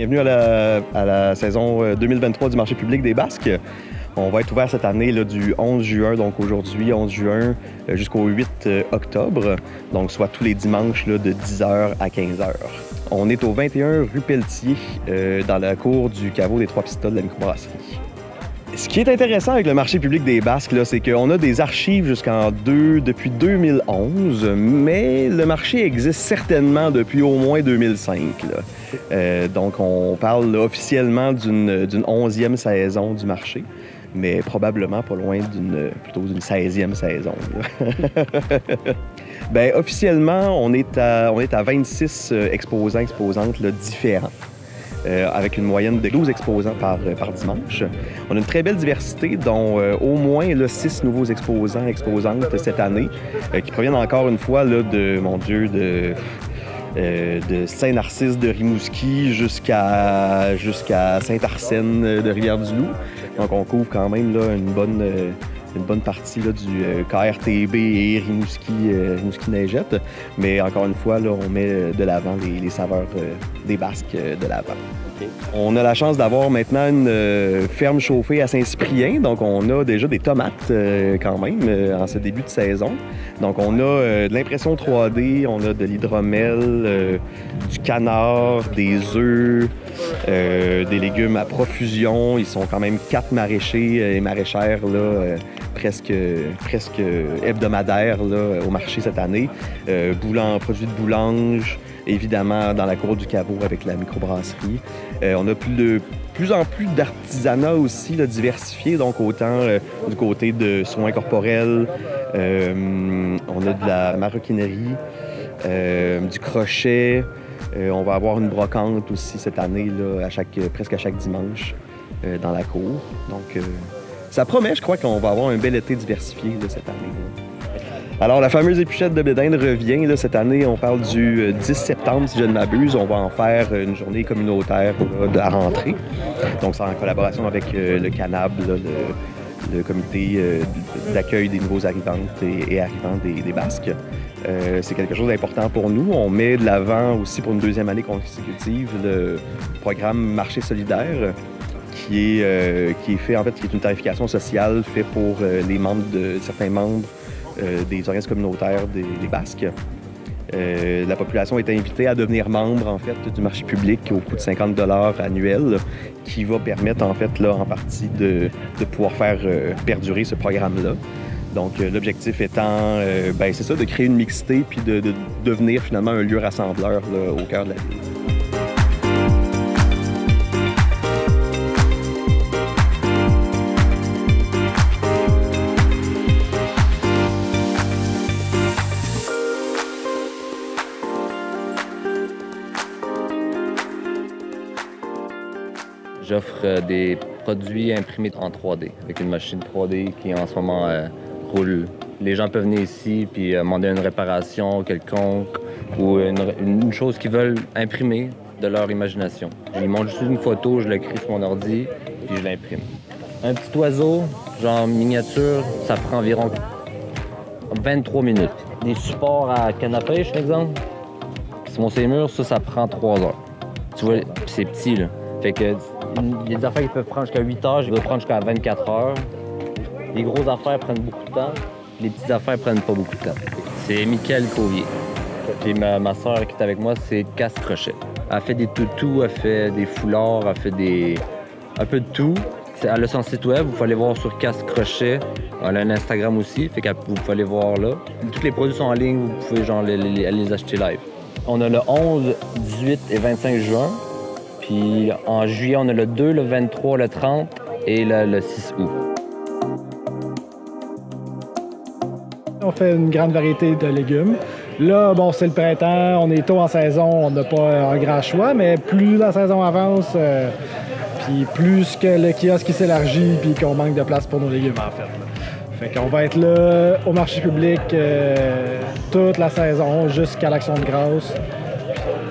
bienvenue à la saison 2023 du marché public des Basques. On va être ouvert cette année là, du 11 juin, donc aujourd'hui, 11 juin, jusqu'au 8 octobre, donc soit tous les dimanches là, de 10h à 15h. On est au 21 rue Pelletier, dans la cour du caveau des Trois Pistoles de la microbrasserie. Ce qui est intéressant avec le marché public des Basques, c'est qu'on a des archives depuis 2011, mais le marché existe certainement depuis au moins 2005. Donc, on parle là, officiellement d'une 11e saison du marché, mais probablement pas loin plutôt d'une 16e saison. Bien, officiellement, on est à 26 exposants-exposantes différents. Avec une moyenne de 12 exposants par dimanche. On a une très belle diversité, dont au moins 6 nouveaux exposants-exposantes cette année, qui proviennent encore une fois là, de Saint-Narcisse de Rimouski jusqu'à Saint-Arsène de Rivière-du-Loup. Donc on couvre quand même là, une bonne partie là, du KRTB et Rimouski-Neigette. Mais encore une fois, là, on met de l'avant les saveurs des Basques de l'avant. Okay. On a la chance d'avoir maintenant une ferme chauffée à Saint-Cyprien. Donc, on a déjà des tomates quand même en ce début de saison. Donc, on a de l'impression 3D, on a de l'hydromel, du canard, des œufs, des légumes à profusion. Ils sont quand même 4 maraîchers et maraîchères là, presque hebdomadaires là, au marché cette année. Produits de boulange, évidemment dans la cour du caveau avec la microbrasserie. On a plus en plus d'artisanat aussi là, diversifié, donc autant du côté de soins corporels, on a de la maroquinerie, du crochet. On va avoir une brocante aussi cette année, là, presque à chaque dimanche dans la cour. Donc, ça promet, je crois qu'on va avoir un bel été diversifié là, cette année. Là. Alors, la fameuse épluchette de blé d'Inde revient. Là, cette année, on parle du 10 septembre, si je ne m'abuse. On va en faire une journée communautaire là, de la rentrée. Donc, c'est en collaboration avec le CANAB, là, le comité d'accueil des nouveaux arrivantes et arrivants des Basques. C'est quelque chose d'important pour nous. On met de l'avant aussi pour une deuxième année consécutive le programme Marché solidaire qui est fait, en fait, qui est une tarification sociale faite pour certains membres des organismes communautaires des Basques. La population est invitée à devenir membre en fait, du marché public au coût de 50 $ annuel, qui va permettre en fait, là, en partie de pouvoir faire perdurer ce programme-là. Donc l'objectif étant, c'est ça, de créer une mixité puis de devenir finalement un lieu rassembleur là, au cœur de la ville. J'offre des produits imprimés en 3D, avec une machine 3D qui en ce moment roule. Les gens peuvent venir ici puis demander une réparation quelconque ou une chose qu'ils veulent imprimer de leur imagination. Ils montrent juste une photo, je l'écris sur mon ordi puis je l'imprime. Un petit oiseau, genre miniature, ça prend environ 23 minutes. Des supports à canne à pêche, par exemple, sur mon sémur, ça prend 3 heures. Tu vois, c'est petit, là. Fait que il y a des affaires qui peuvent prendre jusqu'à 8 heures, je vais prendre jusqu'à 24 heures. Les grosses affaires prennent beaucoup de temps, les petites affaires prennent pas beaucoup de temps. C'est Mickaël Covier. Puis ma soeur qui est avec moi, c'est Casse Crochet. Elle fait des toutous, elle fait des foulards, elle fait un peu de tout. Elle a son site web, vous pouvez aller voir sur Casse Crochet. Elle a un Instagram aussi, fait que vous pouvez aller voir là. Tous les produits sont en ligne, vous pouvez genre les acheter live. On a le 11, 18 et 25 juin. Puis en juillet, on a le 2, le 23, le 30 et le 6 août. On fait une grande variété de légumes. Là, bon, c'est le printemps, on est tôt en saison, on n'a pas un grand choix, mais plus la saison avance, puis plus que le kiosque s'élargit, puis qu'on manque de place pour nos légumes, en fait. Là. Fait qu'on va être là au marché public toute la saison, jusqu'à l'Action de grâce.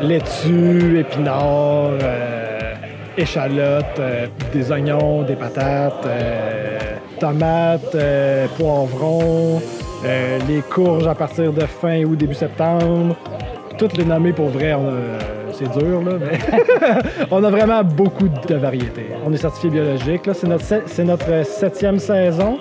Laitue, épinards, échalotes, des oignons, des patates, tomates, poivrons, les courges à partir de fin août, début septembre. Toutes les nommées pour vrai, c'est dur, là, mais on a vraiment beaucoup de variétés. On est certifié biologique. Là, c'est notre 7e saison.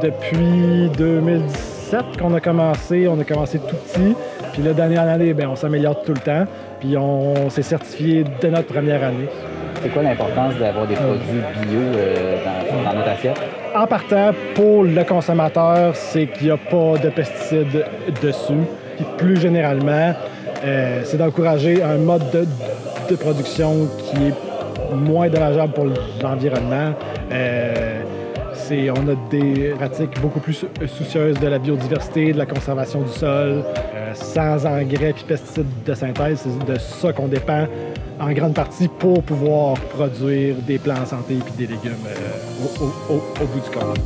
Depuis 2017 qu'on a commencé. On a commencé tout petit. Puis là, d'année en année, bien, on s'améliore tout le temps. Puis on s'est certifié dès notre première année. C'est quoi l'importance d'avoir des produits bio dans notre assiette? En partant, pour le consommateur, c'est qu'il n'y a pas de pesticides dessus. Puis plus généralement, c'est d'encourager un mode de production qui est moins dommageable pour l'environnement. On a des pratiques beaucoup plus soucieuses de la biodiversité, de la conservation du sol, sans engrais et pesticides de synthèse. C'est de ça qu'on dépend en grande partie pour pouvoir produire des plants en santé et des légumes au bout du compte.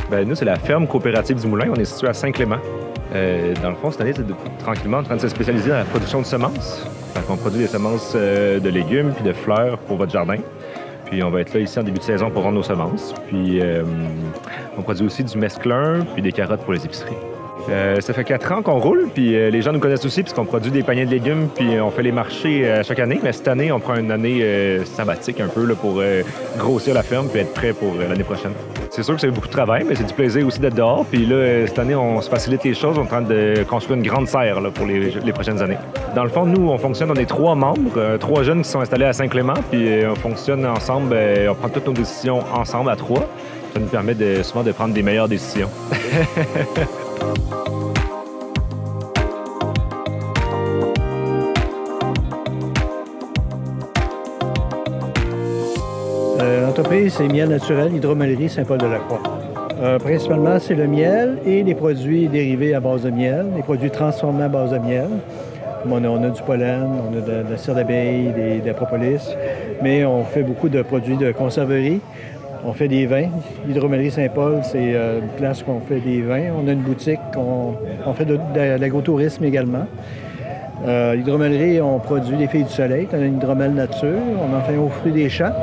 Bien, nous, c'est la ferme coopérative du Moulin. On est situé à Saint-Clément. Dans le fond, cette année, c'est tranquillement en train de se spécialiser dans la production de semences. Donc, on produit des semences de légumes puis de fleurs pour votre jardin. Puis on va être là ici en début de saison pour vendre nos semences. Puis on produit aussi du mesclun puis des carottes pour les épiceries. Ça fait 4 ans qu'on roule, puis les gens nous connaissent aussi puisqu'on produit des paniers de légumes puis on fait les marchés chaque année. Mais cette année, on prend une année sabbatique un peu là, pour grossir la ferme puis être prêt pour l'année prochaine. C'est sûr que c'est beaucoup de travail, mais c'est du plaisir aussi d'être dehors. Puis là, cette année, on se facilite les choses. On est en train de construire une grande serre là, pour les prochaines années. Dans le fond, nous, on fonctionne, on est 3 membres, 3 jeunes qui sont installés à Saint-Clément, puis on fonctionne ensemble, on prend toutes nos décisions ensemble à 3. Ça nous permet souvent de prendre des meilleures décisions. L'entreprise, c'est Miel Naturel, Hydromellerie Saint-Paul-de-la-Croix. Principalement, c'est le miel et les produits dérivés à base de miel, les produits transformés à base de miel. On a du pollen, on a de la cire d'abeille, de la propolis, mais on fait beaucoup de produits de conserverie. On fait des vins. Hydromellerie Saint-Paul, c'est une place qu'on fait des vins. On a une boutique, on fait de l'agrotourisme également. L'hydromellerie, on produit des filles du soleil, on a une hydromel nature, on en fait aux fruits des champs.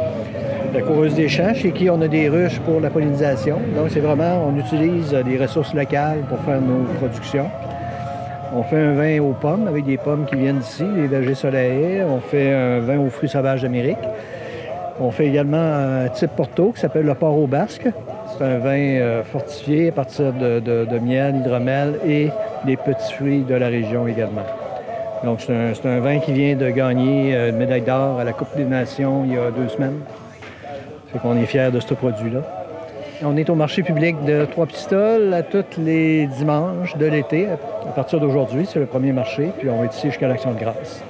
La coureuse des champs, chez qui on a des ruches pour la pollinisation. Donc, c'est vraiment, on utilise des ressources locales pour faire nos productions. On fait un vin aux pommes, avec des pommes qui viennent d'ici, les vergers soleillés. On fait un vin aux fruits sauvages d'Amérique. On fait également un type Porto qui s'appelle le Port au Basque. C'est un vin fortifié à partir de miel, hydromel et des petits fruits de la région également. Donc, c'est un vin qui vient de gagner une médaille d'or à la Coupe des Nations il y a 2 semaines. On est fiers de ce produit-là. On est au marché public de Trois-Pistoles à tous les dimanches de l'été. À partir d'aujourd'hui, c'est le premier marché, puis on va être ici jusqu'à l'Action de grâce.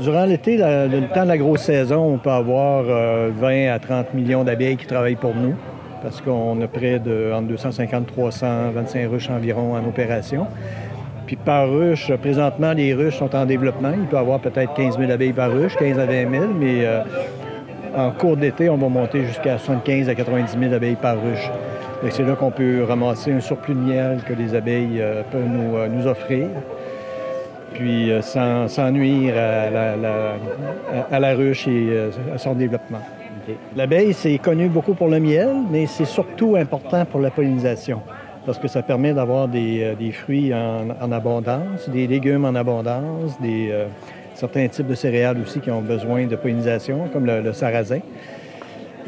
Durant l'été, le temps de la grosse saison, on peut avoir 20 à 30 millions d'abeilles qui travaillent pour nous, parce qu'on a près de entre 250 et 325 ruches environ en opération. Puis par ruche, présentement, les ruches sont en développement. Il peut y avoir peut-être 15 000 abeilles par ruche, 15 à 20 000, mais en cours d'été, on va monter jusqu'à 75 à 90 000 abeilles par ruche. C'est là qu'on peut ramasser un surplus de miel que les abeilles peuvent nous offrir, puis sans nuire à la ruche et à son développement. Okay. L'abeille, c'est connu beaucoup pour le miel, mais c'est surtout important pour la pollinisation, parce que ça permet d'avoir des fruits en abondance, des légumes en abondance, certains types de céréales aussi qui ont besoin de pollinisation, comme le sarrasin.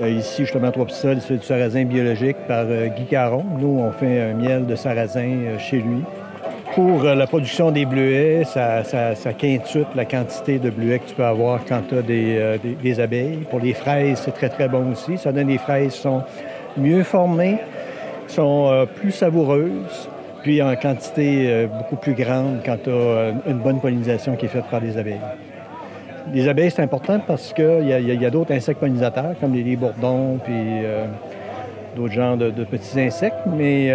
Ici, justement, à Trois-Pistoles, c'est du sarrasin biologique par Guy Caron. Nous, on fait un miel de sarrasin chez lui. Pour la production des bleuets, ça quintuple la quantité de bleuets que tu peux avoir quand tu as des abeilles. Pour les fraises, c'est très, très bon aussi. Ça donne des fraises qui sont mieux formées, sont plus savoureuses, puis en quantité beaucoup plus grande quand tu as une bonne pollinisation qui est faite par les abeilles. Les abeilles, c'est important parce qu'il y a d'autres insectes pollinisateurs, comme les bourdons, puis d'autres genres de petits insectes. Mais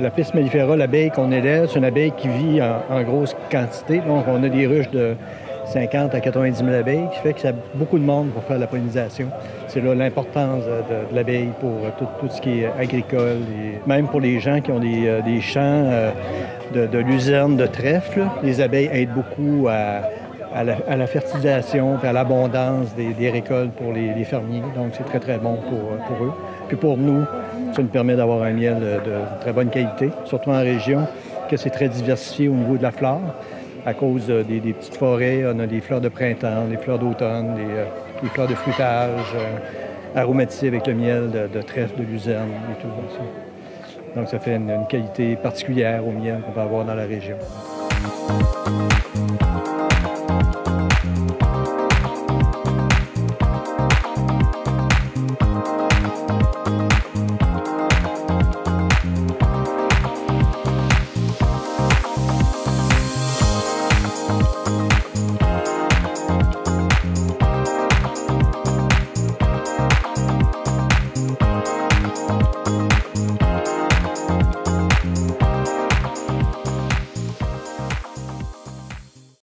la Apis mellifera, l'abeille qu'on élève, c'est une abeille qui vit en grosse quantité. Donc, on a des ruches de 50 à 90 000 abeilles, qui fait qu'il y a beaucoup de monde pour faire la pollinisation. C'est là l'importance de l'abeille pour tout ce qui est agricole, et même pour les gens qui ont des champs de luzerne, de trèfle. Les abeilles aident beaucoup à la fertilisation et à l'abondance des récoltes pour les fermiers. Donc, c'est très, très bon pour eux. Puis pour nous, ça nous permet d'avoir un miel de très bonne qualité, surtout en région, que c'est très diversifié au niveau de la flore. À cause des petites forêts, on a des fleurs de printemps, des fleurs d'automne, des fleurs de fruitage, aromatisées avec le miel de trèfle, de luzerne et tout ça. Donc, ça fait une qualité particulière au miel qu'on va avoir dans la région.